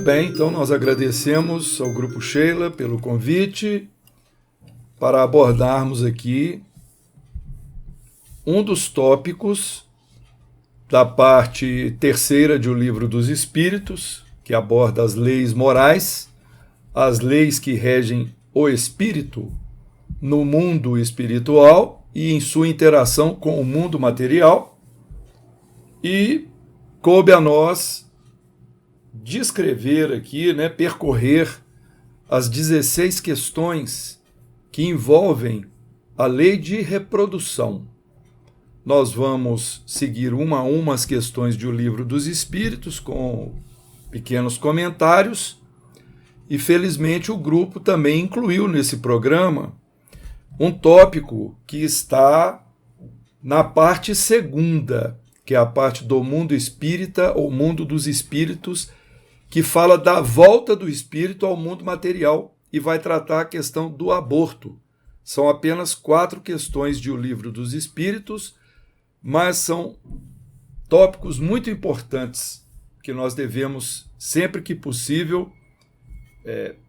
bem, então nós agradecemos ao Grupo Sheila pelo convite para abordarmos aqui um dos tópicos da parte terceira de O Livro dos Espíritos, que aborda as leis morais, as leis que regem o espírito no mundo espiritual e em sua interação com o mundo material, e coube a nós descrever aqui, percorrer as 16 questões que envolvem a lei de reprodução. Nós vamos seguir uma a uma as questões de O Livro dos Espíritos com pequenos comentários, e felizmente o grupo também incluiu nesse programa um tópico que está na parte segunda, que é a parte do mundo espírita ou mundo dos espíritos, que fala da volta do espírito ao mundo material e vai tratar a questão do aborto. São apenas 4 questões de O Livro dos Espíritos, mas são tópicos muito importantes que nós devemos, sempre que possível,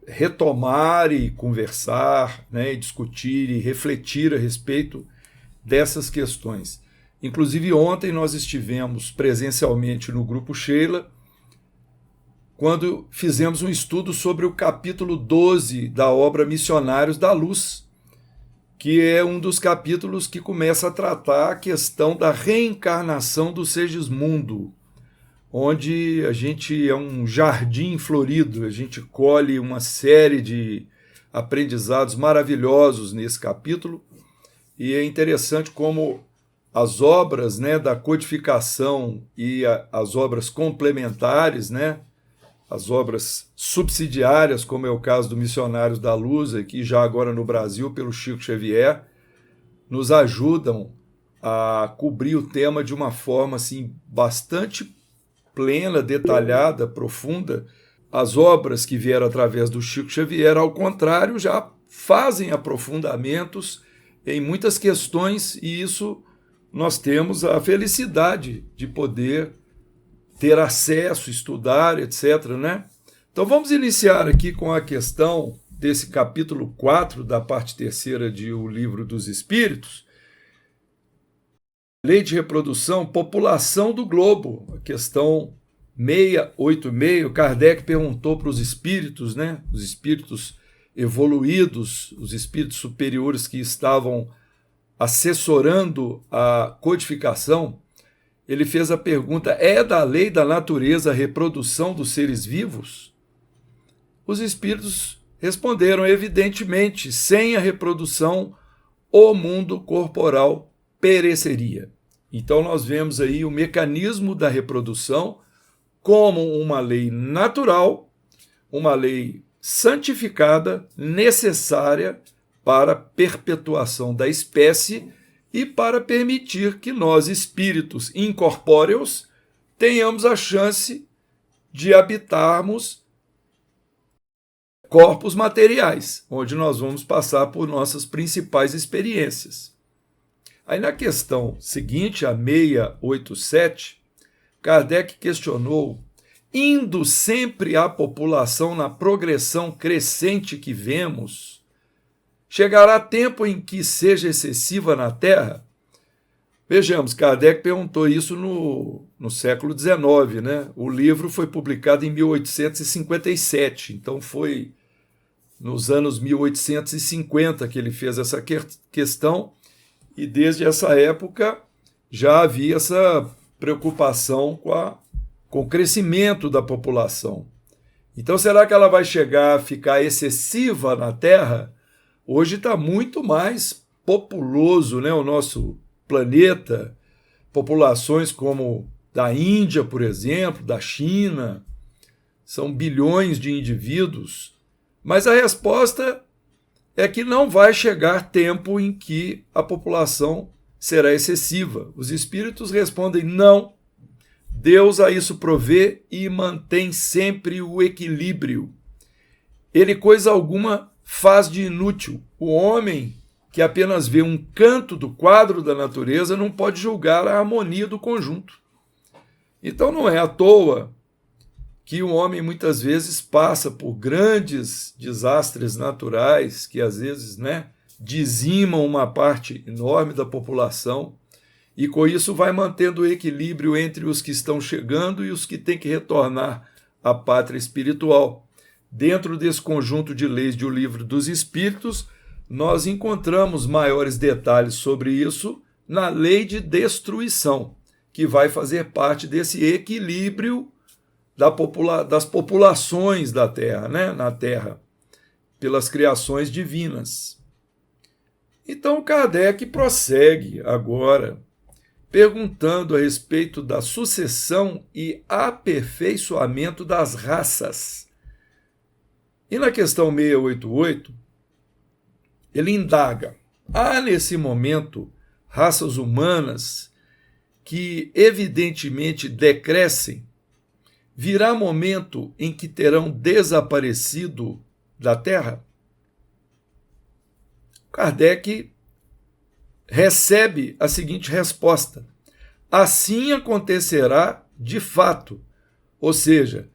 retomar e conversar, e discutir e refletir a respeito dessas questões. Inclusive, ontem nós estivemos presencialmente no Grupo Sheila, quando fizemos um estudo sobre o capítulo 12 da obra Missionários da Luz, que é um dos capítulos que começa a tratar a questão da reencarnação do Segismundo, onde a gente é um jardim florido, a gente colhe uma série de aprendizados maravilhosos nesse capítulo, e é interessante como as obras da codificação e as obras complementares, as obras subsidiárias, como é o caso do Missionários da Luz, aqui já agora no Brasil, pelo Chico Xavier, nos ajudam a cobrir o tema de uma forma assim, bastante plena, detalhada, profunda. As obras que vieram através do Chico Xavier, ao contrário, já fazem aprofundamentos em muitas questões, e isso nós temos a felicidade de poder ter acesso, estudar, etc. Então vamos iniciar aqui com a questão desse capítulo 4 da parte terceira de O Livro dos Espíritos. Lei de reprodução, população do globo. A questão 686, Kardec perguntou para os espíritos, os espíritos evoluídos, os espíritos superiores que estavam assessorando a codificação. Ele fez a pergunta: é da lei da natureza a reprodução dos seres vivos? Os espíritos responderam: evidentemente, sem a reprodução, o mundo corporal pereceria. Então nós vemos aí o mecanismo da reprodução como uma lei natural, uma lei santificada, necessária para a perpetuação da espécie e para permitir que nós, espíritos incorpóreos, tenhamos a chance de habitarmos corpos materiais, onde nós vamos passar por nossas principais experiências. Aí na questão seguinte, a 687, Kardec questionou: indo sempre a população na progressão crescente que vemos, chegará tempo em que seja excessiva na Terra? Vejamos, Kardec perguntou isso no século XIX, O livro foi publicado em 1857, então foi nos anos 1850 que ele fez essa questão, e desde essa época já havia essa preocupação com o crescimento da população. Então, será que ela vai chegar a ficar excessiva na Terra? Hoje está muito mais populoso, o nosso planeta, populações como da Índia, por exemplo, da China, são bilhões de indivíduos, mas a resposta é que não vai chegar tempo em que a população será excessiva. Os espíritos respondem: não, Deus a isso provê e mantém sempre o equilíbrio. Ele coisa alguma faz de inútil. O homem que apenas vê um canto do quadro da natureza não pode julgar a harmonia do conjunto. Então não é à toa que o homem muitas vezes passa por grandes desastres naturais que às vezes, dizimam uma parte enorme da população e com isso vai mantendo o equilíbrio entre os que estão chegando e os que têm que retornar à pátria espiritual. Dentro desse conjunto de leis do Livro dos Espíritos, nós encontramos maiores detalhes sobre isso na lei de destruição, que vai fazer parte desse equilíbrio das populações da Terra, na Terra, pelas criações divinas. Então Kardec prossegue agora, perguntando a respeito da sucessão e aperfeiçoamento das raças. E na questão 688, ele indaga: há nesse momento raças humanas que evidentemente decrescem? Virá momento em que terão desaparecido da Terra? Kardec recebe a seguinte resposta: assim acontecerá de fato, ou seja,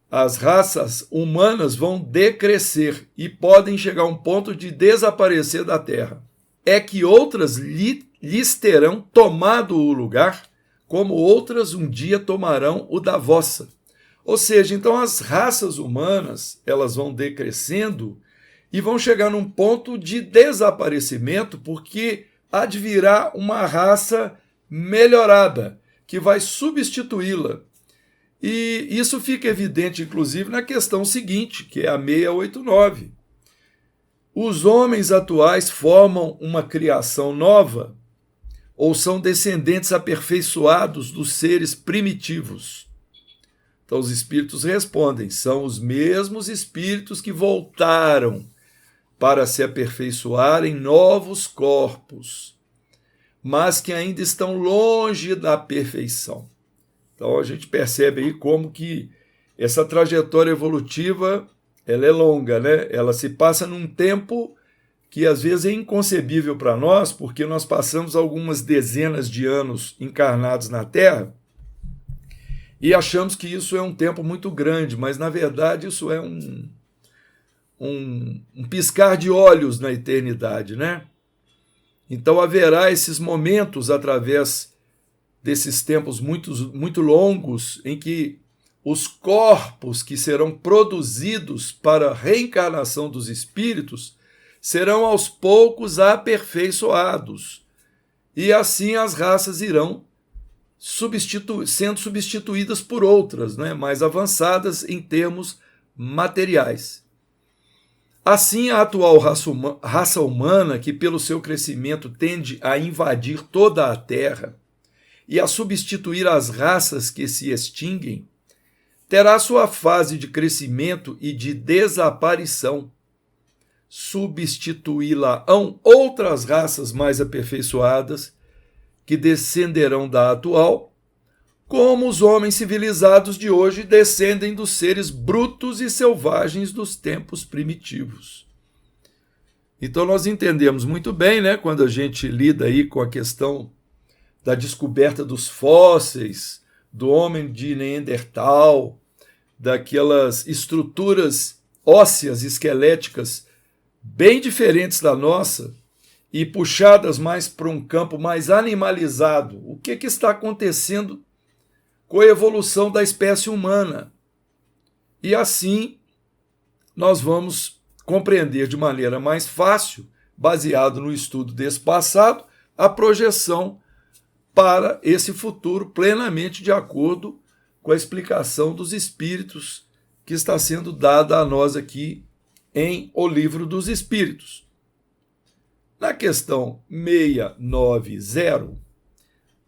as raças humanas vão decrescer e podem chegar a um ponto de desaparecer da Terra. É que outras lhes terão tomado o lugar, como outras um dia tomarão o da vossa. Ou seja, então as raças humanas, elas vão decrescendo e vão chegar num ponto de desaparecimento, porque há de virar uma raça melhorada, que vai substituí-la. E isso fica evidente, inclusive, na questão seguinte, que é a 689. Os homens atuais formam uma criação nova ou são descendentes aperfeiçoados dos seres primitivos? Então os espíritos respondem: são os mesmos espíritos que voltaram para se aperfeiçoar em novos corpos, mas que ainda estão longe da perfeição. Então a gente percebe aí como que essa trajetória evolutiva ela é longa, Ela se passa num tempo que às vezes é inconcebível para nós, porque nós passamos algumas dezenas de anos encarnados na Terra e achamos que isso é um tempo muito grande, mas na verdade isso é um piscar de olhos na eternidade, Então haverá esses momentos através desses tempos muito longos em que os corpos que serão produzidos para a reencarnação dos espíritos serão aos poucos aperfeiçoados. E assim as raças irão sendo substituídas por outras, mais avançadas em termos materiais. Assim, a atual raça humana, que pelo seu crescimento tende a invadir toda a Terra e a substituir as raças que se extinguem, terá sua fase de crescimento e de desaparição. Substituí-la-ão outras raças mais aperfeiçoadas, que descenderão da atual, como os homens civilizados de hoje descendem dos seres brutos e selvagens dos tempos primitivos. Então nós entendemos muito bem, quando a gente lida aí com a questão da descoberta dos fósseis, do homem de Neandertal, daquelas estruturas ósseas esqueléticas bem diferentes da nossa e puxadas mais para um campo mais animalizado. O que está acontecendo com a evolução da espécie humana? E assim nós vamos compreender de maneira mais fácil, baseado no estudo desse passado, a projeção para esse futuro plenamente de acordo com a explicação dos espíritos que está sendo dada a nós aqui em O Livro dos Espíritos. Na questão 690,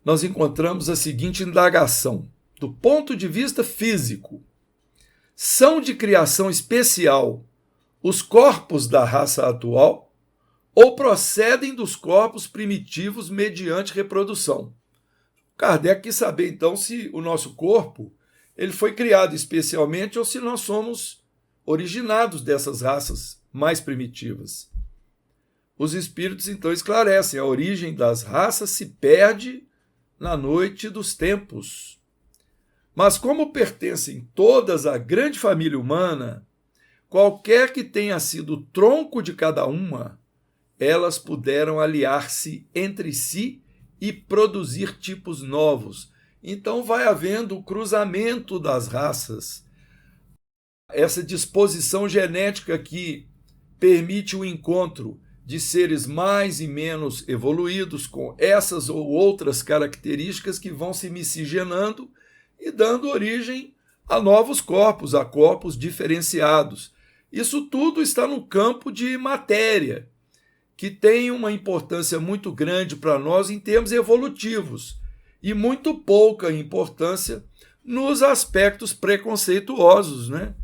nós encontramos a seguinte indagação: do ponto de vista físico, são de criação especial os corpos da raça atual ou procedem dos corpos primitivos mediante reprodução? Kardec quis saber, então, se o nosso corpo ele foi criado especialmente ou se nós somos originados dessas raças mais primitivas. Os espíritos, então, esclarecem: a origem das raças se perde na noite dos tempos. Mas como pertencem todas à grande família humana, qualquer que tenha sido o tronco de cada uma, elas puderam aliar-se entre si e produzir tipos novos. Então vai havendo o cruzamento das raças, essa disposição genética que permite o encontro de seres mais e menos evoluídos com essas ou outras características que vão se miscigenando e dando origem a novos corpos, a corpos diferenciados. Isso tudo está no campo de matéria, que tem uma importância muito grande para nós em termos evolutivos e muito pouca importância nos aspectos preconceituosos, né?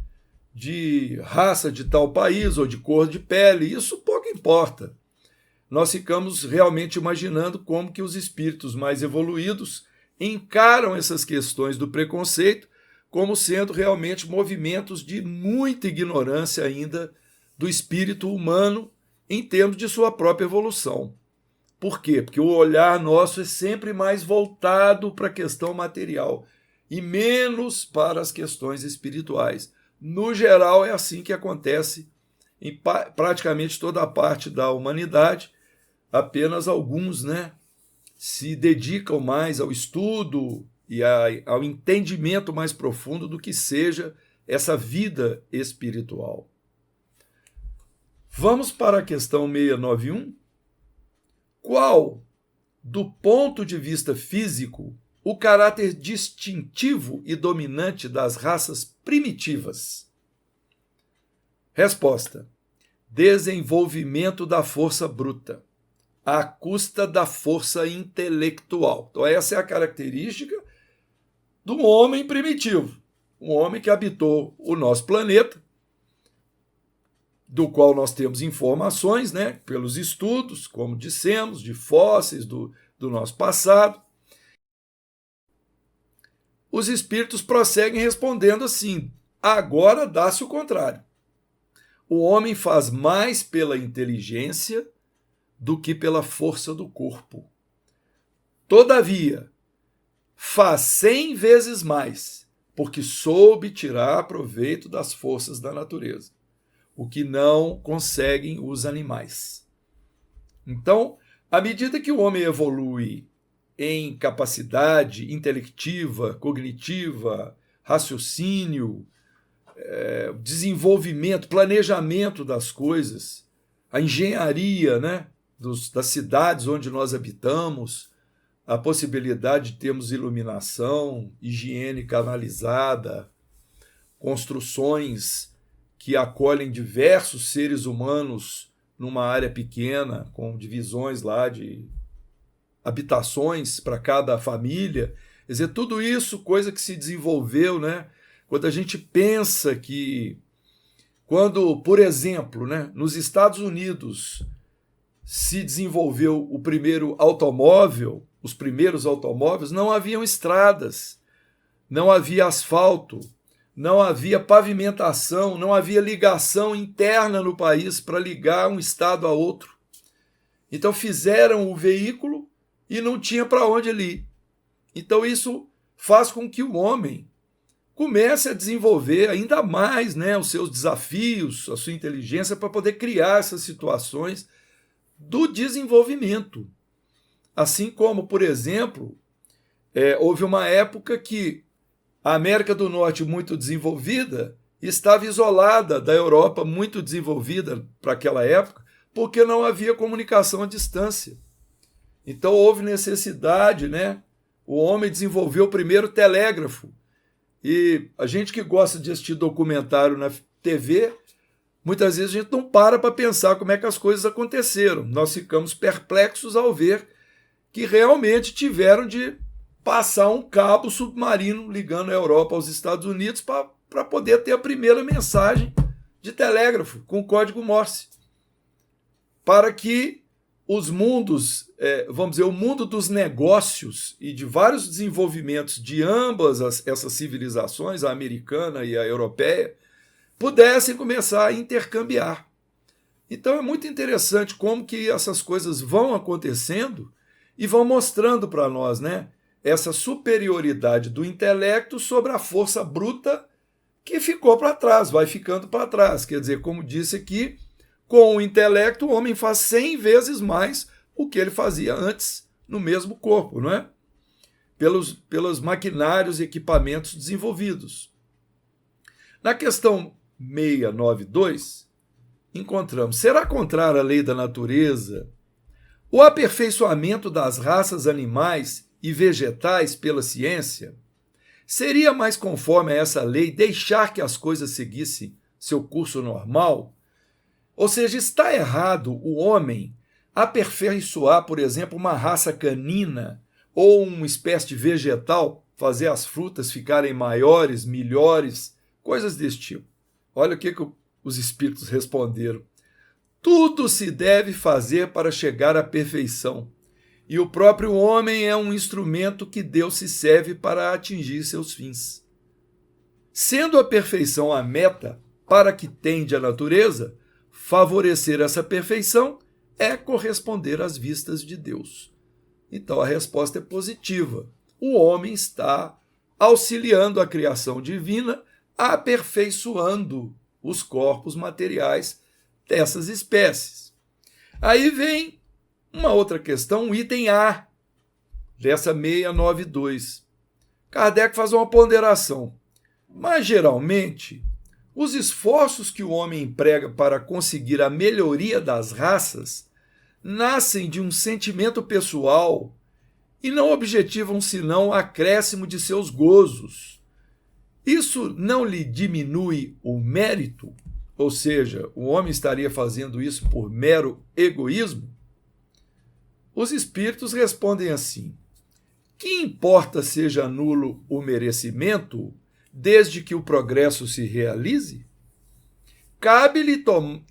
De raça de tal país ou de cor de pele, isso pouco importa. Nós ficamos realmente imaginando como que os espíritos mais evoluídos encaram essas questões do preconceito como sendo realmente movimentos de muita ignorância ainda do espírito humano em termos de sua própria evolução. Por quê? Porque o olhar nosso é sempre mais voltado para a questão material e menos para as questões espirituais. No geral, é assim que acontece em praticamente toda a parte da humanidade. Apenas alguns, né, se dedicam mais ao estudo e ao entendimento mais profundo do que seja essa vida espiritual. Vamos para a questão 691. Qual, do ponto de vista físico, o caráter distintivo e dominante das raças primitivas? Resposta: desenvolvimento da força bruta, à custa da força intelectual. Então, essa é a característica do homem primitivo, um homem que habitou o nosso planeta, do qual nós temos informações, né, pelos estudos, como dissemos, de fósseis do nosso passado. Os espíritos prosseguem respondendo assim: agora dá-se o contrário. O homem faz mais pela inteligência do que pela força do corpo. Todavia, faz 100 vezes mais, porque soube tirar proveito das forças da natureza, o que não conseguem os animais. Então, à medida que o homem evolui em capacidade intelectiva, cognitiva, raciocínio, desenvolvimento, planejamento das coisas, a engenharia, né, das cidades onde nós habitamos, a possibilidade de termos iluminação, higiene canalizada, construções que acolhem diversos seres humanos numa área pequena, com divisões lá de habitações para cada família. Quer dizer, tudo isso, coisa que se desenvolveu, né? Quando a gente pensa que, quando, por exemplo, né, nos Estados Unidos se desenvolveu o primeiro automóvel, os primeiros automóveis, não haviam estradas, não havia asfalto, não havia pavimentação, não havia ligação interna no país para ligar um estado a outro. Então fizeram o veículo e não tinha para onde ele ir. Então isso faz com que o homem comece a desenvolver ainda mais, né, os seus desafios, a sua inteligência para poder criar essas situações do desenvolvimento. Assim como, por exemplo, houve uma época que a América do Norte, muito desenvolvida, estava isolada da Europa, muito desenvolvida para aquela época, porque não havia comunicação à distância. Então houve necessidade, né? O homem desenvolveu o primeiro telégrafo. E a gente que gosta de assistir documentário na TV, muitas vezes a gente não para pensar como é que as coisas aconteceram. Nós ficamos perplexos ao ver que realmente tiveram de passar um cabo submarino ligando a Europa aos Estados Unidos para poder ter a primeira mensagem de telégrafo com código Morse. Para que os mundos, vamos dizer, o mundo dos negócios e de vários desenvolvimentos de ambas essas civilizações, a americana e a europeia, pudessem começar a intercambiar. Então é muito interessante como que essas coisas vão acontecendo e vão mostrando para nós, né, essa superioridade do intelecto sobre a força bruta que ficou para trás, vai ficando para trás. Quer dizer, como disse aqui, com o intelecto o homem faz 100 vezes mais o que ele fazia antes no mesmo corpo, não é? Pelos maquinários e equipamentos desenvolvidos. Na questão 692, encontramos: será contrária à lei da natureza o aperfeiçoamento das raças animais e vegetais pela ciência? Seria mais conforme a essa lei deixar que as coisas seguissem seu curso normal? Ou seja, está errado o homem aperfeiçoar, por exemplo, uma raça canina ou uma espécie de vegetal, fazer as frutas ficarem maiores, melhores, coisas desse tipo. Olha o que os espíritos responderam: tudo se deve fazer para chegar à perfeição, e o próprio homem é um instrumento que Deus se serve para atingir seus fins. Sendo a perfeição a meta para que tende a natureza, favorecer essa perfeição é corresponder às vistas de Deus. Então a resposta é positiva. O homem está auxiliando a criação divina, aperfeiçoando os corpos materiais dessas espécies. Aí vem uma outra questão, o item A dessa 692. Kardec faz uma ponderação. Mas, geralmente, os esforços que o homem emprega para conseguir a melhoria das raças nascem de um sentimento pessoal e não objetivam senão o acréscimo de seus gozos. Isso não lhe diminui o mérito? Ou seja, o homem estaria fazendo isso por mero egoísmo? Os espíritos respondem assim: que importa seja nulo o merecimento, desde que o progresso se realize? Cabe-lhe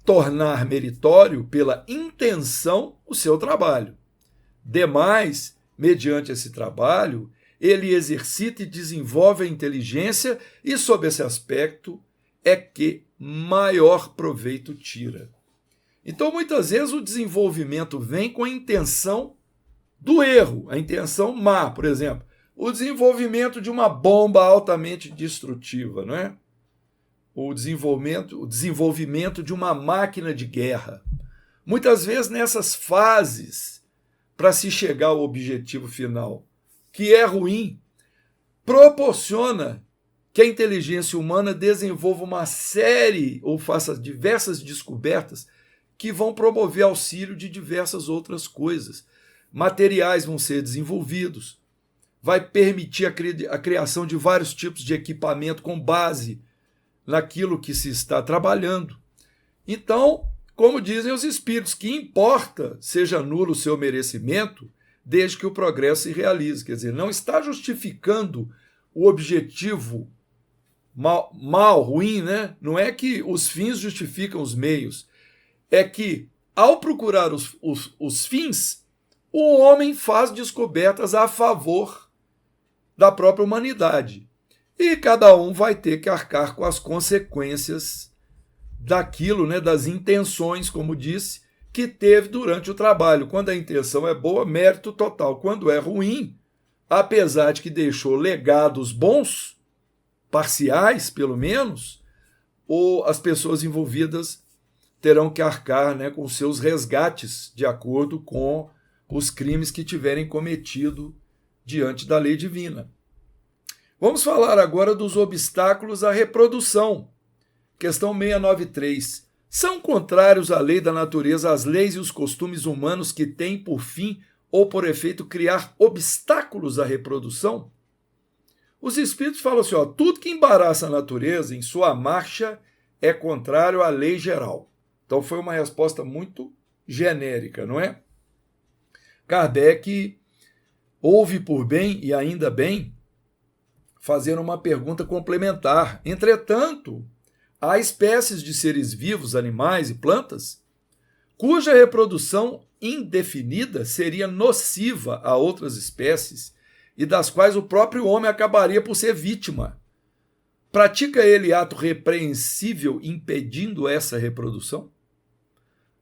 tornar meritório pela intenção o seu trabalho. Demais, mediante esse trabalho, ele exercita e desenvolve a inteligência e, sob esse aspecto, é que maior proveito tira. Então, muitas vezes, o desenvolvimento vem com a intenção do erro, a intenção má. Por exemplo, o desenvolvimento de uma bomba altamente destrutiva, não é? O desenvolvimento de uma máquina de guerra. Muitas vezes, nessas fases, para se chegar ao objetivo final, que é ruim, proporciona que a inteligência humana desenvolva uma série ou faça diversas descobertas que vão promover auxílio de diversas outras coisas. Materiais vão ser desenvolvidos, vai permitir a criação de vários tipos de equipamento com base naquilo que se está trabalhando. Então, como dizem os espíritos, que importa seja nulo o seu merecimento, desde que o progresso se realize. Quer dizer, não está justificando o objetivo mal, ruim, né? Não é que os fins justificam os meios. É que, ao procurar os fins, o homem faz descobertas a favor da própria humanidade. E cada um vai ter que arcar com as consequências daquilo, né, das intenções, como disse, que teve durante o trabalho. Quando a intenção é boa, mérito total. Quando é ruim, apesar de que deixou legados bons, parciais pelo menos, ou as pessoas envolvidas terão que arcar, né, com seus resgates de acordo com os crimes que tiverem cometido diante da lei divina. Vamos falar agora dos obstáculos à reprodução. Questão 693. São contrários à lei da natureza as leis e os costumes humanos que têm por fim ou por efeito criar obstáculos à reprodução? Os espíritos falam assim, tudo que embaraça a natureza em sua marcha é contrário à lei geral. Então foi uma resposta muito genérica, não é? Kardec houve por bem, e ainda bem, fazer uma pergunta complementar. Entretanto, há espécies de seres vivos, animais e plantas, cuja reprodução indefinida seria nociva a outras espécies e das quais o próprio homem acabaria por ser vítima. Pratica ele ato repreensível impedindo essa reprodução?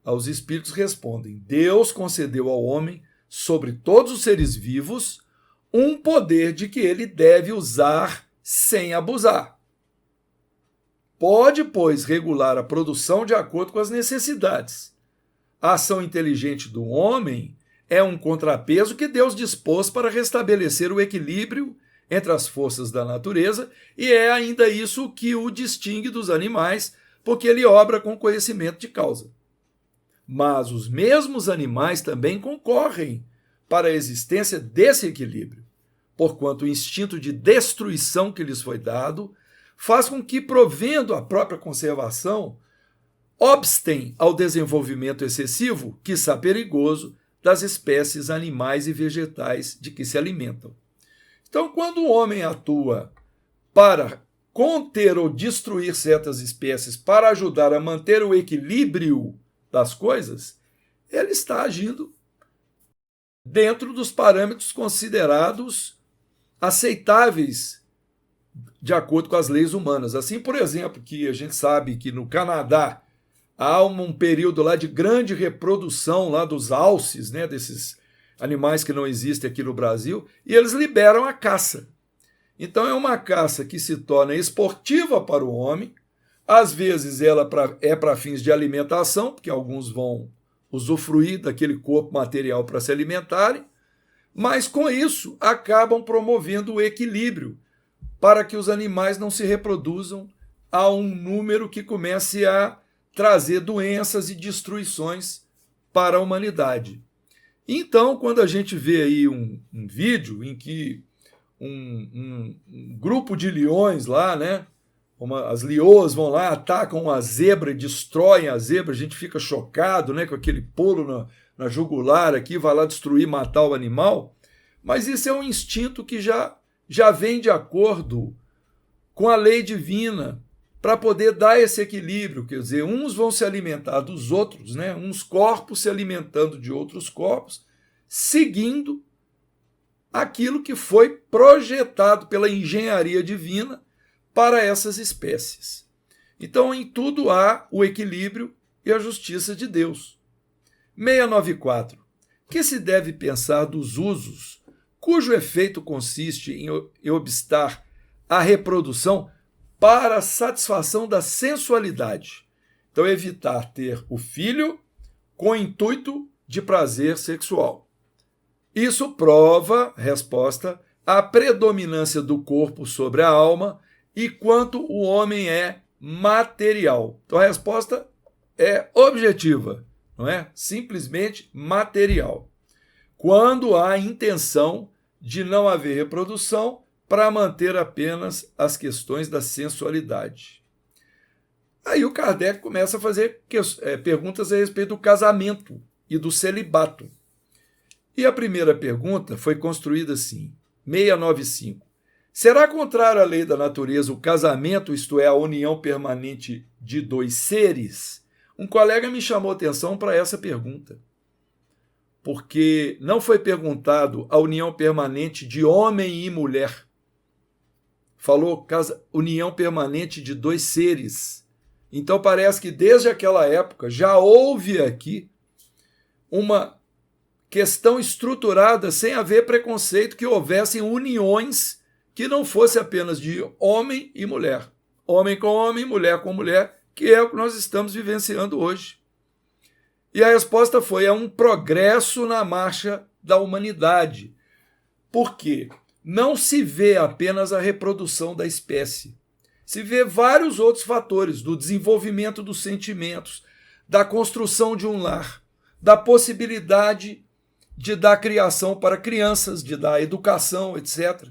Os espíritos respondem: Deus concedeu ao homem, sobre todos os seres vivos, um poder de que ele deve usar sem abusar. Pode, pois, regular a produção de acordo com as necessidades. A ação inteligente do homem é um contrapeso que Deus dispôs para restabelecer o equilíbrio entre as forças da natureza, e é ainda isso que o distingue dos animais, porque ele obra com conhecimento de causa. Mas os mesmos animais também concorrem para a existência desse equilíbrio, porquanto o instinto de destruição que lhes foi dado faz com que, provendo a própria conservação, obstem ao desenvolvimento excessivo, quiçá perigoso, das espécies animais e vegetais de que se alimentam. Então, quando o homem atua para conter ou destruir certas espécies para ajudar a manter o equilíbrio das coisas, ele está agindo dentro dos parâmetros considerados aceitáveis de acordo com as leis humanas. Assim, por exemplo, que a gente sabe que no Canadá há um período lá de grande reprodução lá dos alces, né, desses animais que não existem aqui no Brasil, e eles liberam a caça. Então é uma caça que se torna esportiva para o homem, às vezes ela é para fins de alimentação, porque alguns vão usufruir daquele corpo material para se alimentarem, mas com isso acabam promovendo o equilíbrio para que os animais não se reproduzam a um número que comece a trazer doenças e destruições para a humanidade. Então, quando a gente vê aí um vídeo em que um grupo de leões lá, né? As leoas vão lá, atacam uma zebra e destroem a zebra, a gente fica chocado, né? Com aquele pulo na jugular aqui, vai lá destruir, matar o animal. Mas isso é um instinto que já vem de acordo com a lei divina, para poder dar esse equilíbrio, quer dizer, uns vão se alimentar dos outros, né? Uns corpos se alimentando de outros corpos, seguindo aquilo que foi projetado pela engenharia divina para essas espécies. Então, em tudo há o equilíbrio e a justiça de Deus. 694. Que se deve pensar dos usos cujo efeito consiste em obstar a reprodução para a satisfação da sensualidade. Então, evitar ter o filho com intuito de prazer sexual. Isso prova, resposta, a predominância do corpo sobre a alma e quanto o homem é material. Então, a resposta é objetiva, não é? Simplesmente material. Quando há intenção de não haver reprodução, para manter apenas as questões da sensualidade. Aí o Kardec começa a fazer perguntas a respeito do casamento e do celibato. E a primeira pergunta foi construída assim, 695. Será contrário à lei da natureza o casamento, isto é, a união permanente de dois seres? Um colega me chamou atenção para essa pergunta, porque não foi perguntado a união permanente de homem e mulher. Falou união permanente de dois seres. Então parece que desde aquela época já houve aqui uma questão estruturada sem haver preconceito, que houvessem uniões que não fosse apenas de homem e mulher. Homem com homem, mulher com mulher, que é o que nós estamos vivenciando hoje. E a resposta foi: é um progresso na marcha da humanidade. Por quê? Não se vê apenas a reprodução da espécie. Se vê vários outros fatores do desenvolvimento dos sentimentos, da construção de um lar, da possibilidade de dar criação para crianças, de dar educação, etc.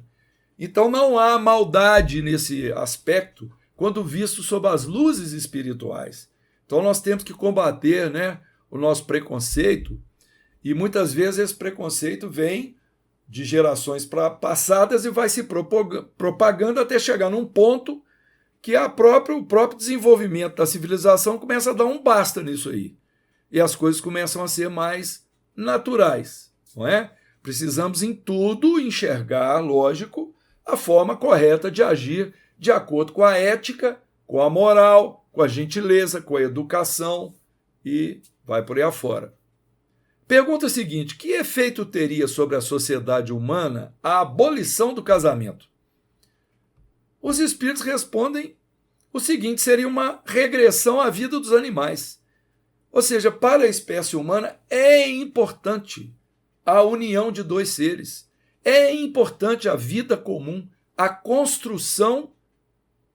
Então não há maldade nesse aspecto quando visto sob as luzes espirituais. Então nós temos que combater, né, o nosso preconceito, e muitas vezes esse preconceito vem de gerações passadas e vai se propagando até chegar num ponto que o próprio desenvolvimento da civilização começa a dar um basta nisso aí. E as coisas começam a ser mais naturais, não é? Precisamos em tudo enxergar, lógico, a forma correta de agir de acordo com a ética, com a moral, com a gentileza, com a educação e vai por aí afora. Pergunta seguinte: que efeito teria sobre a sociedade humana a abolição do casamento? Os espíritos respondem o seguinte: seria uma regressão à vida dos animais. Ou seja, para a espécie humana é importante a união de dois seres. É importante a vida comum, a construção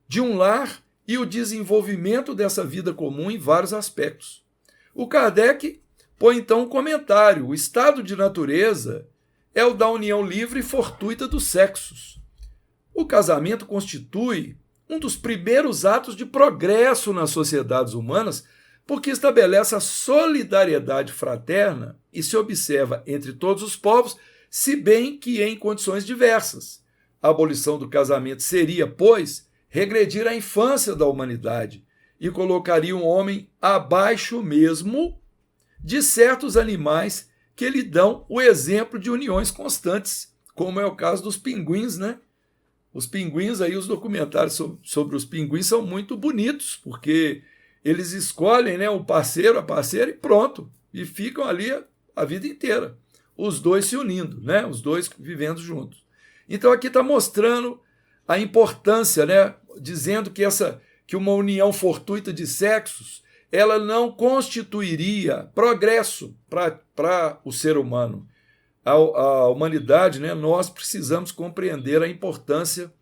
de um lar e o desenvolvimento dessa vida comum em vários aspectos. O Kardec põe então um comentário: o estado de natureza é o da união livre e fortuita dos sexos. O casamento constitui um dos primeiros atos de progresso nas sociedades humanas, porque estabelece a solidariedade fraterna e se observa entre todos os povos, se bem que em condições diversas. A abolição do casamento seria, pois, regredir à infância da humanidade e colocaria um homem abaixo mesmo de certos animais que lhe dão o exemplo de uniões constantes, como é o caso dos pinguins, né? Os pinguins, aí os documentários sobre os pinguins são muito bonitos, porque eles escolhem, né, o parceiro, a parceira e pronto, e ficam ali a vida inteira, os dois se unindo, né, os dois vivendo juntos. Então aqui está mostrando a importância, né, dizendo que uma união fortuita de sexos ela não constituiria progresso para o ser humano. A humanidade, né, nós precisamos compreender a importância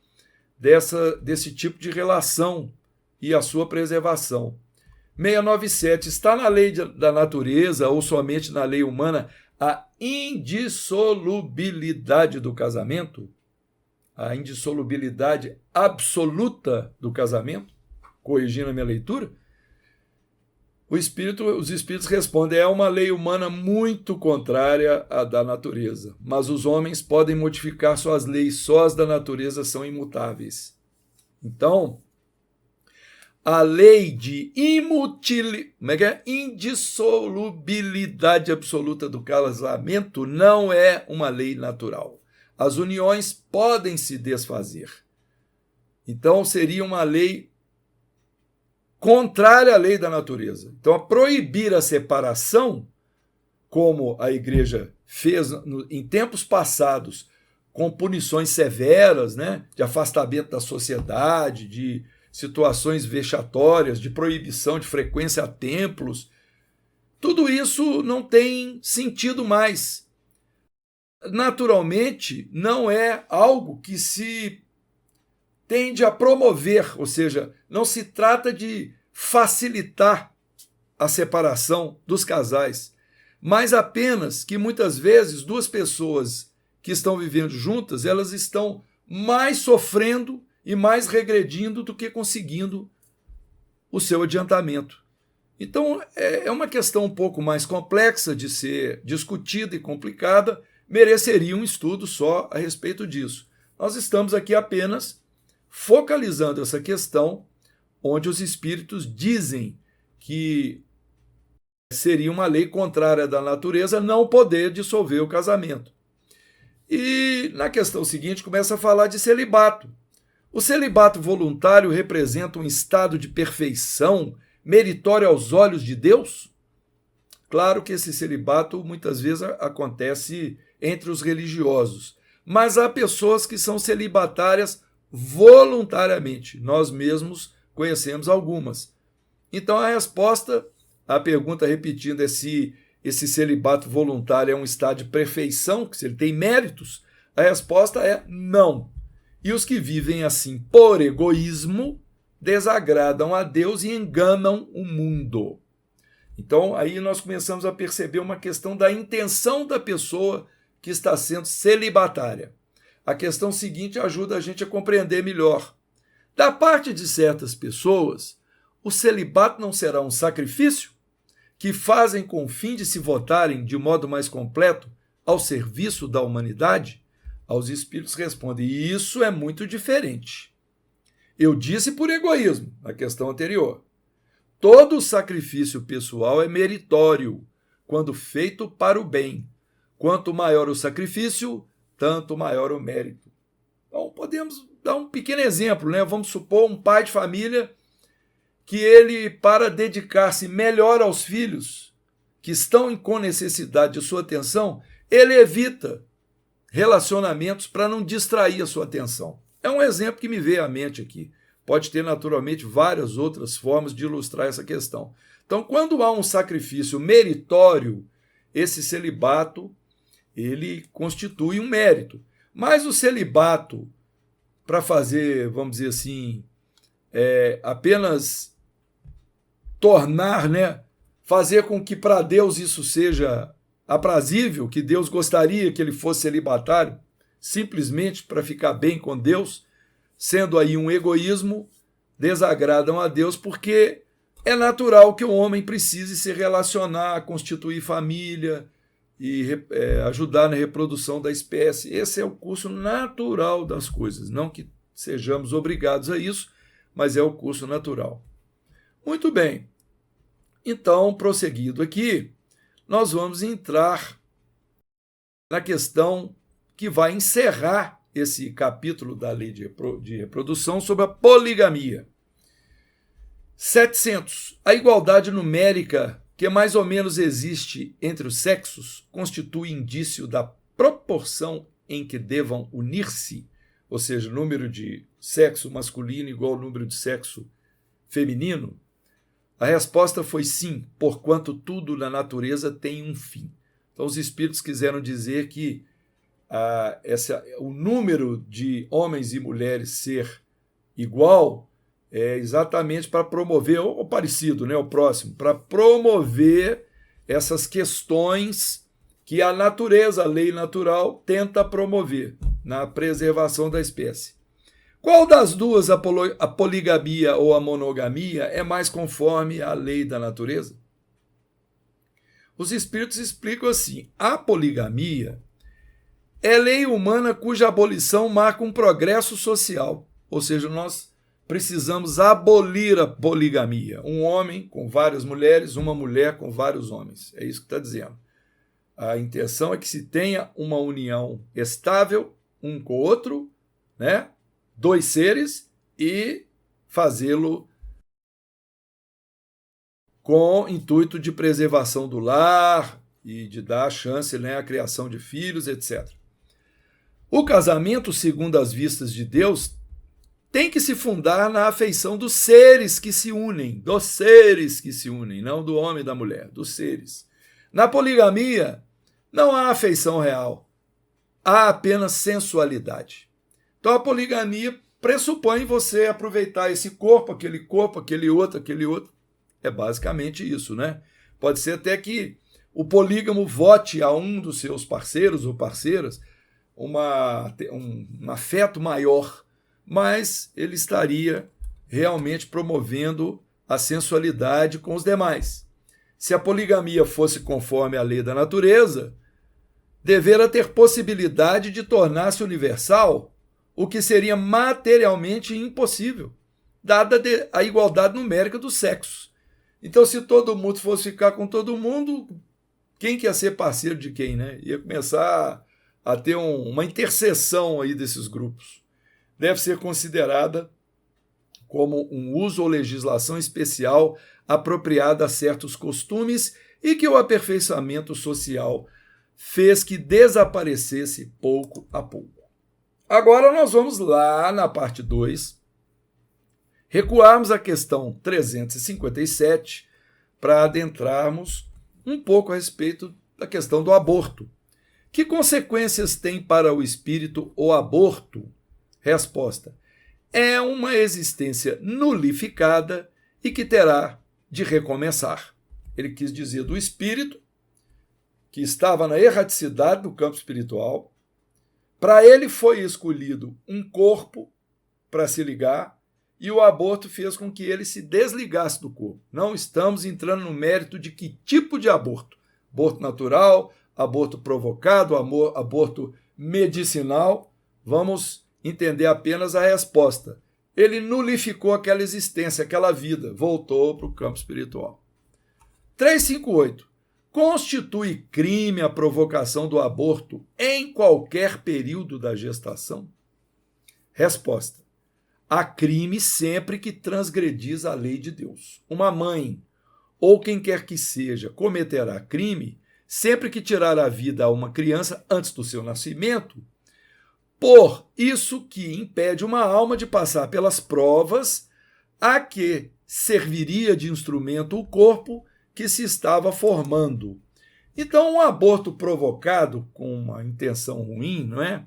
desse tipo de relação e a sua preservação. 697. Está na lei da natureza ou somente na lei humana a indissolubilidade do casamento? A indissolubilidade absoluta do casamento? Corrigindo a minha leitura? Os espíritos respondem: é uma lei humana muito contrária à da natureza, mas os homens podem modificar suas leis, só as da natureza são imutáveis. Então, a lei de indissolubilidade absoluta do casamento não é uma lei natural. As uniões podem se desfazer. Então, seria uma lei contrária à lei da natureza. Então, a proibir a separação, como a igreja fez em tempos passados, com punições severas, né, de afastamento da sociedade, de situações vexatórias, de proibição de frequência a templos, tudo isso não tem sentido mais. Naturalmente, não é algo que se tende a promover, ou seja, não se trata de facilitar a separação dos casais, mas apenas que muitas vezes duas pessoas que estão vivendo juntas, elas estão mais sofrendo e mais regredindo do que conseguindo o seu adiantamento. Então, é uma questão um pouco mais complexa de ser discutida e complicada, mereceria um estudo só a respeito disso. Nós estamos aqui apenas focalizando essa questão, onde os espíritos dizem que seria uma lei contrária da natureza não poder dissolver o casamento. E na questão seguinte começa a falar de celibato. O celibato voluntário representa um estado de perfeição meritório aos olhos de Deus? Claro que esse celibato muitas vezes acontece entre os religiosos, mas há pessoas que são celibatárias voluntariamente. Nós mesmos conhecemos algumas. Então a resposta à pergunta, repetindo, é se esse celibato voluntário é um estado de perfeição, se ele tem méritos, a resposta é não. E os que vivem assim por egoísmo desagradam a Deus e enganam o mundo. Então aí nós começamos a perceber uma questão da intenção da pessoa que está sendo celibatária. A questão seguinte ajuda a gente a compreender melhor. Da parte de certas pessoas, o celibato não será um sacrifício que fazem com o fim de se votarem de modo mais completo ao serviço da humanidade? Aos espíritos respondem: isso é muito diferente. Eu disse por egoísmo, na questão anterior. Todo sacrifício pessoal é meritório, quando feito para o bem. Quanto maior o sacrifício, tanto maior o mérito. Então, podemos dar um pequeno exemplo, né? Vamos supor um pai de família que ele, para dedicar-se melhor aos filhos, que estão com necessidade de sua atenção, ele evita relacionamentos para não distrair a sua atenção. É um exemplo que me veio à mente aqui. Pode ter, naturalmente, várias outras formas de ilustrar essa questão. Então, quando há um sacrifício meritório, esse celibato, ele constitui um mérito. Mas o celibato, para fazer, vamos dizer assim, apenas tornar, fazer com que para Deus isso seja aprazível, que Deus gostaria que ele fosse celibatário, simplesmente para ficar bem com Deus, sendo aí um egoísmo, desagradam a Deus, porque é natural que o homem precise se relacionar, constituir família e ajudar na reprodução da espécie. Esse é o curso natural das coisas, não que sejamos obrigados a isso, mas é o curso natural. Muito bem. Então, prosseguindo aqui, nós vamos entrar na questão que vai encerrar esse capítulo da lei de reprodução sobre a poligamia. 700. A igualdade numérica que mais ou menos existe entre os sexos constitui indício da proporção em que devam unir-se, ou seja, o número de sexo masculino igual ao número de sexo feminino? A resposta foi sim, porquanto tudo na natureza tem um fim. Então, os espíritos quiseram dizer que o número de homens e mulheres ser igual é exatamente para promover, ou parecido, o próximo, para promover essas questões que a natureza, a lei natural, tenta promover na preservação da espécie. Qual das duas, a poligamia ou a monogamia, é mais conforme à lei da natureza? Os espíritos explicam assim: a poligamia é lei humana cuja abolição marca um progresso social, ou seja, nós precisamos abolir a poligamia. Um homem com várias mulheres, uma mulher com vários homens. É isso que está dizendo. A intenção é que se tenha uma união estável, um com o outro, dois seres, e fazê-lo com intuito de preservação do lar e de dar chance à criação de filhos, etc. O casamento, segundo as vistas de Deus, tem que se fundar na afeição dos seres que se unem, não do homem e da mulher, dos seres. Na poligamia, não há afeição real, há apenas sensualidade. Então, a poligamia pressupõe você aproveitar esse corpo, aquele outro. É basicamente isso, Pode ser até que o polígamo vote a um dos seus parceiros ou parceiras um afeto maior, mas ele estaria realmente promovendo a sensualidade com os demais. Se a poligamia fosse conforme a lei da natureza, devera ter possibilidade de tornar-se universal, o que seria materialmente impossível, dada a igualdade numérica dos sexos. Então, se todo mundo fosse ficar com todo mundo, quem que ia ser parceiro de quem, Ia começar a ter uma interseção aí desses grupos. Deve ser considerada como um uso ou legislação especial apropriada a certos costumes e que o aperfeiçoamento social fez que desaparecesse pouco a pouco. Agora nós vamos lá na parte 2, recuarmos a questão 357 para adentrarmos um pouco a respeito da questão do aborto. Que consequências tem para o espírito o aborto? Resposta: é uma existência nulificada e que terá de recomeçar. Ele quis dizer do espírito, que estava na erraticidade do campo espiritual. Para ele foi escolhido um corpo para se ligar, e o aborto fez com que ele se desligasse do corpo. Não estamos entrando no mérito de que tipo de aborto. Aborto natural, aborto provocado, aborto medicinal. Vamos entender apenas a resposta. Ele nulificou aquela existência, aquela vida, voltou para o campo espiritual. 358. Constitui crime a provocação do aborto em qualquer período da gestação? Resposta: há crime sempre que transgredis a lei de Deus. Uma mãe ou quem quer que seja cometerá crime sempre que tirar a vida a uma criança antes do seu nascimento, por isso que impede uma alma de passar pelas provas a que serviria de instrumento o corpo que se estava formando. Então, um aborto provocado com uma intenção ruim, não é?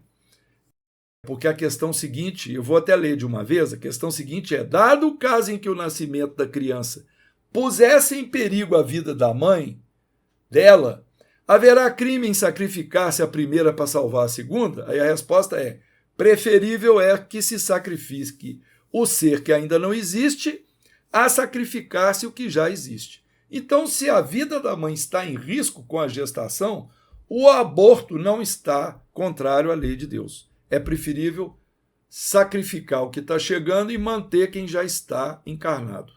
Porque a questão seguinte, eu vou até ler de uma vez, a questão seguinte é: dado o caso em que o nascimento da criança pusesse em perigo a vida da mãe dela, haverá crime em sacrificar-se a primeira para salvar a segunda? Aí a resposta é: preferível é que se sacrifique o ser que ainda não existe a sacrificar-se o que já existe. Então, se a vida da mãe está em risco com a gestação, o aborto não está contrário à lei de Deus. É preferível sacrificar o que está chegando e manter quem já está encarnado.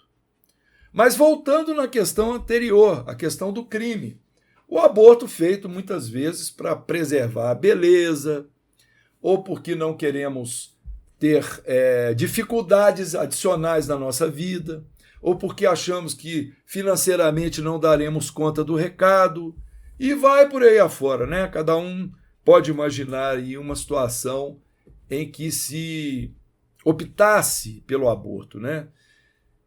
Mas voltando na questão anterior, a questão do crime. O aborto feito muitas vezes para preservar a beleza, ou porque não queremos ter dificuldades adicionais na nossa vida, ou porque achamos que financeiramente não daremos conta do recado, e vai por aí afora, né? Cada um pode imaginar aí uma situação em que se optasse pelo aborto, né?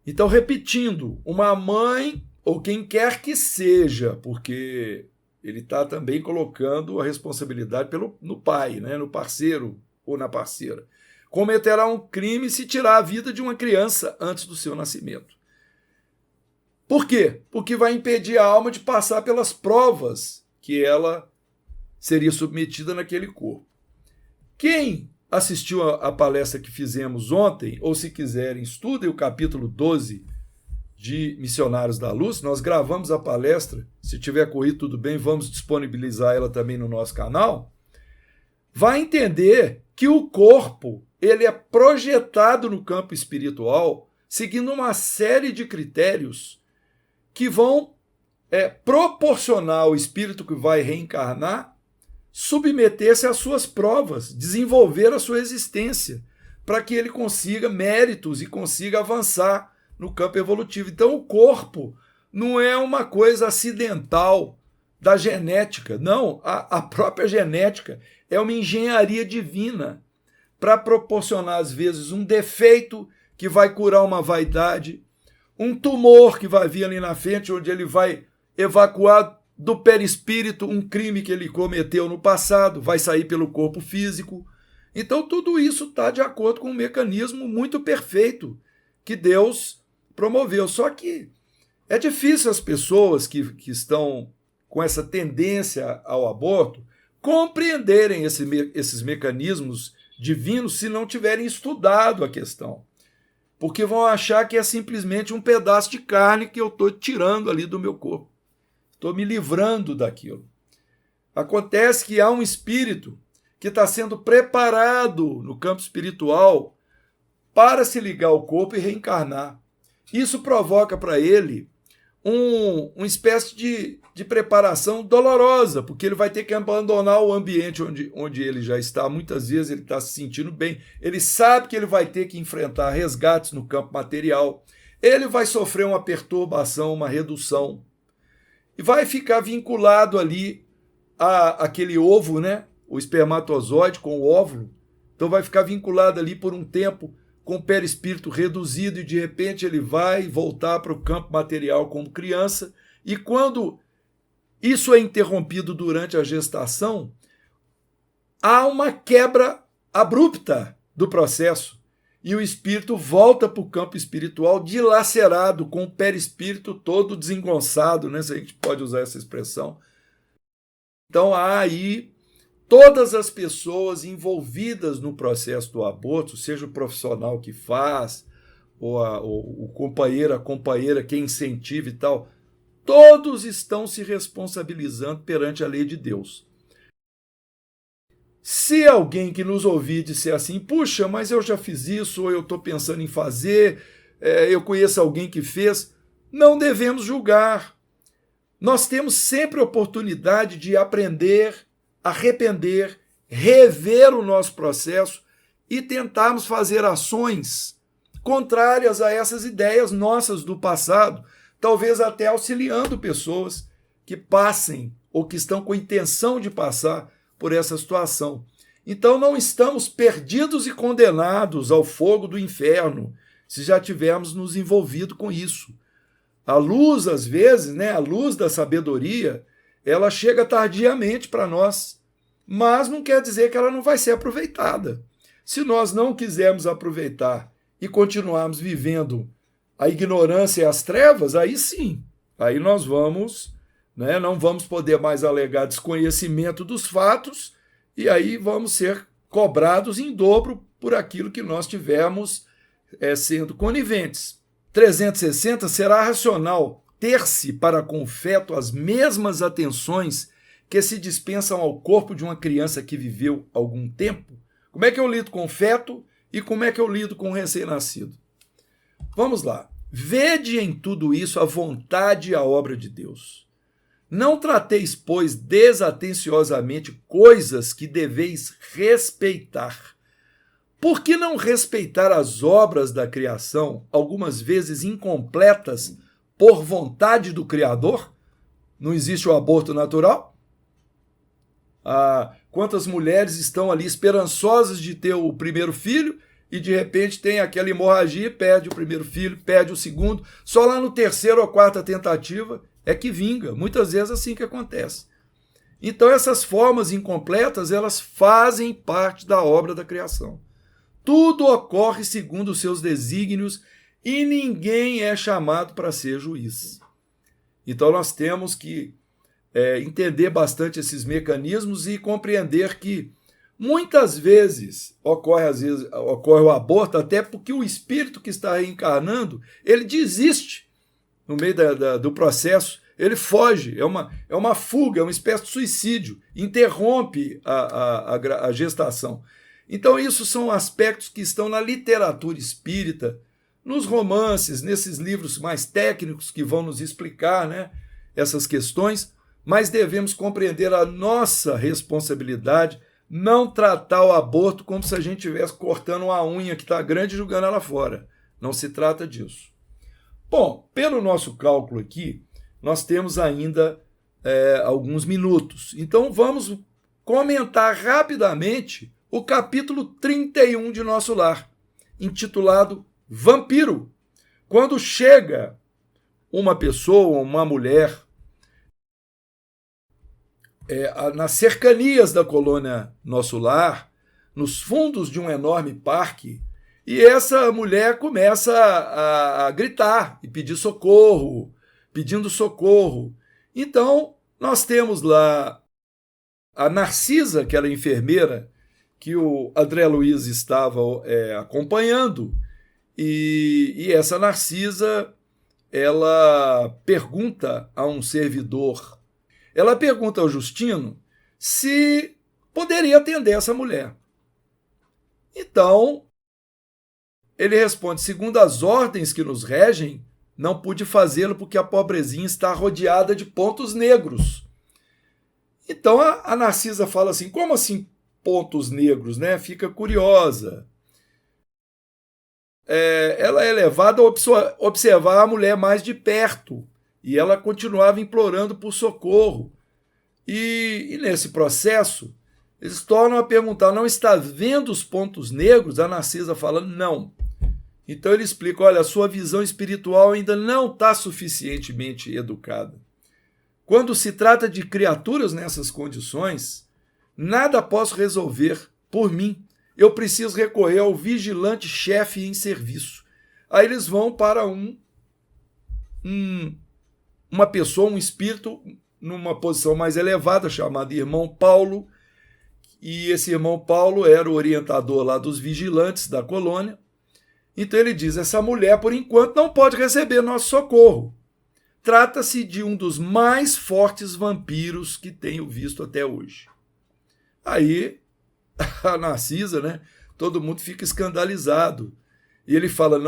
Então, repetindo, uma mãe ou quem quer que seja, porque ele está também colocando a responsabilidade no pai, né? No parceiro ou na parceira, cometerá um crime se tirar a vida de uma criança antes do seu nascimento. Por quê? Porque vai impedir a alma de passar pelas provas que ela seria submetida naquele corpo. Quem assistiu a palestra que fizemos ontem, ou se quiserem, estudem o capítulo 12 de Missionários da Luz. Nós gravamos a palestra, se tiver corrido tudo bem, vamos disponibilizar ela também no nosso canal. Vai entender que o corpo ele é projetado no campo espiritual seguindo uma série de critérios que vão proporcionar ao espírito que vai reencarnar submeter-se às suas provas, desenvolver a sua existência, para que ele consiga méritos e consiga avançar no campo evolutivo. Então, o corpo não é uma coisa acidental da genética, não. A própria genética é uma engenharia divina para proporcionar, às vezes, um defeito que vai curar uma vaidade, um tumor que vai vir ali na frente, onde ele vai evacuar do perispírito um crime que ele cometeu no passado, vai sair pelo corpo físico. Então, tudo isso está de acordo com um mecanismo muito perfeito que Deus promoveu. Só que é difícil as pessoas que estão com essa tendência ao aborto compreenderem esses mecanismos divinos se não tiverem estudado a questão. Porque vão achar que é simplesmente um pedaço de carne que eu estou tirando ali do meu corpo. Estou me livrando daquilo. Acontece que há um espírito que está sendo preparado no campo espiritual para se ligar ao corpo e reencarnar. Isso provoca para ele uma espécie de preparação dolorosa, porque ele vai ter que abandonar o ambiente onde ele já está. Muitas vezes ele está se sentindo bem, ele sabe que ele vai ter que enfrentar resgates no campo material, ele vai sofrer uma perturbação, uma redução, e vai ficar vinculado ali àquele ovo, né? O espermatozoide com o óvulo. Então vai ficar vinculado ali por um tempo com o perispírito reduzido e de repente ele vai voltar para o campo material como criança. E quando isso é interrompido durante a gestação, há uma quebra abrupta do processo e o espírito volta para o campo espiritual dilacerado, com o perispírito todo desengonçado, né? Se a gente pode usar essa expressão. Então há aí todas as pessoas envolvidas no processo do aborto, seja o profissional que faz, ou o companheiro, a companheira que incentiva e tal, todos estão se responsabilizando perante a lei de Deus. Se alguém que nos ouvir disser assim, puxa, mas eu já fiz isso, ou eu estou pensando em fazer, eu conheço alguém que fez, não devemos julgar. Nós temos sempre a oportunidade de aprender, arrepender, rever o nosso processo e tentarmos fazer ações contrárias a essas ideias nossas do passado, talvez até auxiliando pessoas que passem ou que estão com intenção de passar por essa situação. Então não estamos perdidos e condenados ao fogo do inferno, se já tivermos nos envolvido com isso. A luz, às vezes, a luz da sabedoria, ela chega tardiamente para nós, mas não quer dizer que ela não vai ser aproveitada. Se nós não quisermos aproveitar e continuarmos vivendo a ignorância e as trevas, aí sim, aí nós vamos, não vamos poder mais alegar desconhecimento dos fatos, e aí vamos ser cobrados em dobro por aquilo que nós tivermos sendo coniventes. 360 será racional ter-se para com o feto as mesmas atenções que se dispensam ao corpo de uma criança que viveu algum tempo? Como é que eu lido com o feto e como é que eu lido com o recém-nascido? Vamos lá. Vede em tudo isso a vontade e a obra de Deus. Não trateis, pois, desatenciosamente coisas que deveis respeitar. Por que não respeitar as obras da criação, algumas vezes incompletas, por vontade do Criador? Não existe o aborto natural? Quantas mulheres estão ali esperançosas de ter o primeiro filho e de repente tem aquela hemorragia, perde o primeiro filho, perde o segundo, só lá no terceiro ou quarta tentativa é que vinga. Muitas vezes é assim que acontece. Então essas formas incompletas, elas fazem parte da obra da criação. Tudo ocorre segundo os seus desígnios e ninguém é chamado para ser juiz. Então nós temos que entender bastante esses mecanismos e compreender que muitas vezes ocorre o aborto, até porque o espírito que está reencarnando, ele desiste no meio do processo, ele foge, é uma fuga, é uma espécie de suicídio, interrompe a gestação. Então isso são aspectos que estão na literatura espírita, nos romances, nesses livros mais técnicos que vão nos explicar essas questões, mas devemos compreender a nossa responsabilidade, não tratar o aborto como se a gente estivesse cortando uma unha que está grande e jogando ela fora. Não se trata disso. Bom, pelo nosso cálculo aqui, nós temos ainda alguns minutos. Então vamos comentar rapidamente o capítulo 31 de Nosso Lar, intitulado Vampiro. Quando chega uma pessoa, uma mulher, nas cercanias da colônia Nosso Lar, nos fundos de um enorme parque, e essa mulher começa a gritar e pedir socorro, pedindo socorro. Então, nós temos lá a Narcisa, que era enfermeira, que o André Luiz estava acompanhando, e essa Narcisa, ela pergunta a um servidor, ela pergunta ao Justino se poderia atender essa mulher. Então, ele responde, segundo as ordens que nos regem, não pude fazê-lo porque a pobrezinha está rodeada de pontos negros. Então a Narcisa fala assim, como assim pontos negros? Fica curiosa. Ela é levada a observar a mulher mais de perto e ela continuava implorando por socorro. E nesse processo, eles tornam a perguntar, não está vendo os pontos negros? A Narcisa fala, não. Então ele explica, olha, a sua visão espiritual ainda não está suficientemente educada. Quando se trata de criaturas nessas condições, nada posso resolver por mim. Eu preciso recorrer ao vigilante chefe em serviço. Aí eles vão para uma pessoa, um espírito, numa posição mais elevada, chamado Irmão Paulo, e esse Irmão Paulo era o orientador lá dos vigilantes da colônia. Então ele diz, essa mulher, por enquanto, não pode receber nosso socorro. Trata-se de um dos mais fortes vampiros que tenho visto até hoje. Aí, a Narcisa, todo mundo fica escandalizado. E ele fala,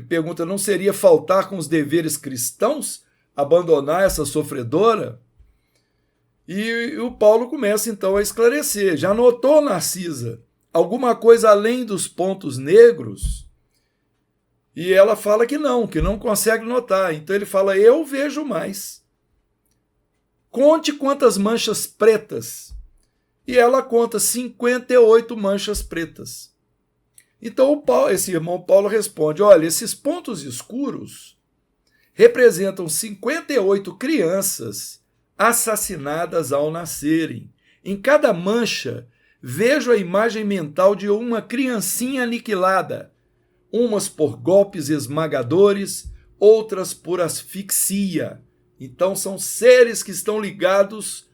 pergunta, não seria faltar com os deveres cristãos abandonar essa sofredora? E o Paulo começa então a esclarecer. Já notou, Narcisa, alguma coisa além dos pontos negros? E ela fala que não consegue notar. Então ele fala: eu vejo mais. Conte quantas manchas pretas. E ela conta 58 manchas pretas. Então esse irmão Paulo responde: olha, esses pontos escuros representam 58 crianças assassinadas ao nascerem. Em cada mancha, vejo a imagem mental de uma criancinha aniquilada, umas por golpes esmagadores, outras por asfixia. Então são seres que estão ligados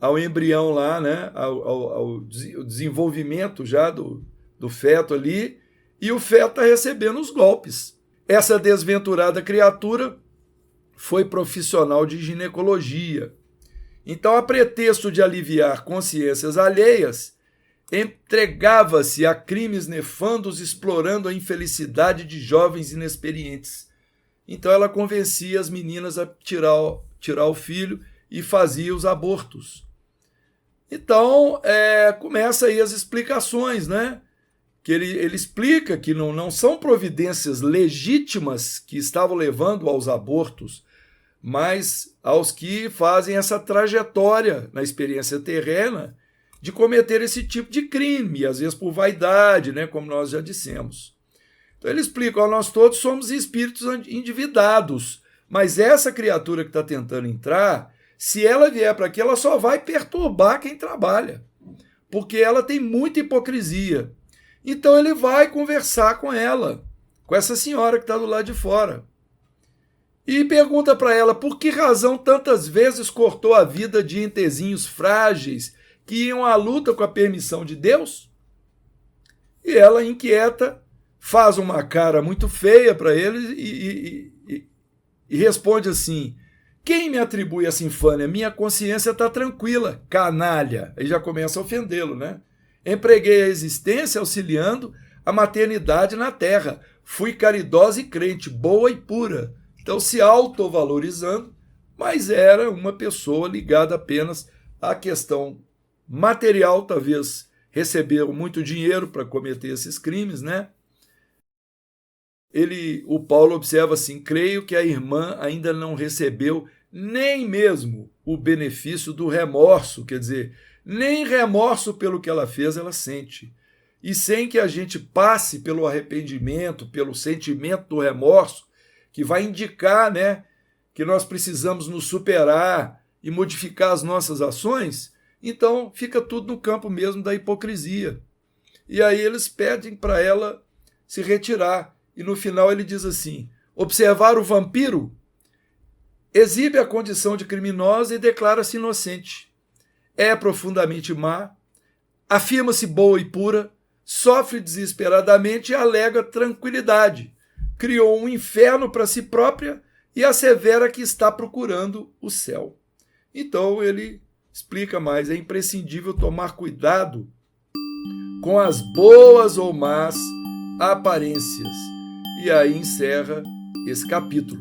ao embrião lá, né? ao desenvolvimento já do feto ali, e o feto está recebendo os golpes. Essa desventurada criatura foi profissional de ginecologia. Então, a pretexto de aliviar consciências alheias, entregava-se a crimes nefandos, explorando a infelicidade de jovens inexperientes. Então, ela convencia as meninas a tirar o filho e fazia os abortos. Então, começa aí as explicações, né? Que ele explica que não são providências legítimas que estavam levando aos abortos, mas aos que fazem essa trajetória na experiência terrena de cometer esse tipo de crime, às vezes por vaidade, né, como nós já dissemos. Então ele explica: nós todos somos espíritos endividados, mas essa criatura que está tentando entrar, se ela vier para aqui, ela só vai perturbar quem trabalha, porque ela tem muita hipocrisia. Então ele vai conversar com ela, com essa senhora que está do lado de fora. E pergunta para ela por que razão tantas vezes cortou a vida de entezinhos frágeis que iam à luta com a permissão de Deus. E ela, inquieta, faz uma cara muito feia para ele e responde assim: quem me atribui essa infâmia? Minha consciência está tranquila, canalha. Aí já começa a ofendê-lo, né? Empreguei a existência auxiliando a maternidade na terra. Fui caridosa e crente, boa e pura. Então, se autovalorizando, mas era uma pessoa ligada apenas à questão material, talvez recebeu muito dinheiro para cometer esses crimes, né? O Paulo observa assim: creio que a irmã ainda não recebeu nem mesmo o benefício do remorso, quer dizer, nem remorso pelo que ela fez ela sente. E sem que a gente passe pelo arrependimento, pelo sentimento do remorso, que vai indicar, né, que nós precisamos nos superar e modificar as nossas ações, então fica tudo no campo mesmo da hipocrisia. E aí eles pedem para ela se retirar. E no final ele diz assim: observar o vampiro exibe a condição de criminosa e declara-se inocente. É profundamente má, afirma-se boa e pura, sofre desesperadamente e alega tranquilidade. Criou um inferno para si própria e assevera que está procurando o céu. Então ele explica mais: é imprescindível tomar cuidado com as boas ou más aparências. E aí encerra esse capítulo.